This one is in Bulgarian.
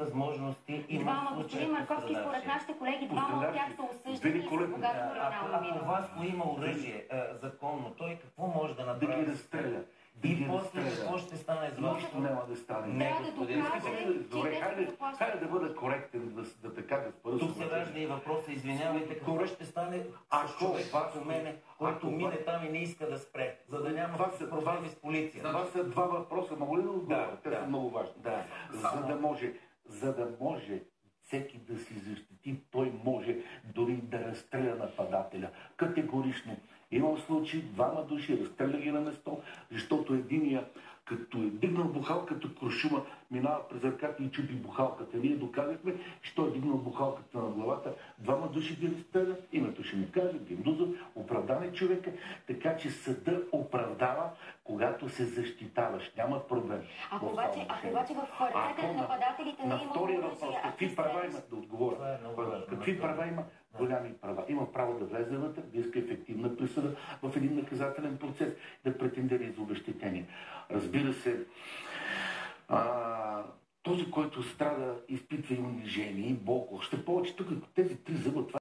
възможности и Двама, господин Марковски, според нашите колеги, двама от тях са осъждани и са богатно криминално минало. Ако Васко има оръжие законно, той какво може да направи? Да ги разстреля. И после какво ще стане с вас? Нищо няма да стане. Трябва да докаже, Добре, хайде да бъда коректен, да така да спързвам. Тук се ражда и въпроса, извинявайте, какво ще стане с човек като мене, който мине там и не иска да спре, за да няма проблеми с полиция. Това са два въпроса, мога ли да отговоря? Те са много важни. За да може всеки да си защити, той може дори да разстреля нападателя. Категорично. Имам случай, двама души, разстреля ги на место, защото единия, като е дигнал бухалката куршума, минава през ръката и чупи бухалката. Ние доказахме, че той е дигнал бухалката на главата. Двама души ги разстрелят, името ще ми каже, Гендузов, оправдан е човека, така че съда оправдава, когато се защитаваш. Няма проблем. Ако обаче в ръцете на нападателите не има втория въпрос, какви права имат да отговоря? Какви права има? Голями права. Има право да влезе вътре, да иска ефективна присъда в един наказателен процес, да претендира за обезщетение. Разбира се, този, който страда, изпитва и унижение, и болко. Още повече тук тези три зъба, това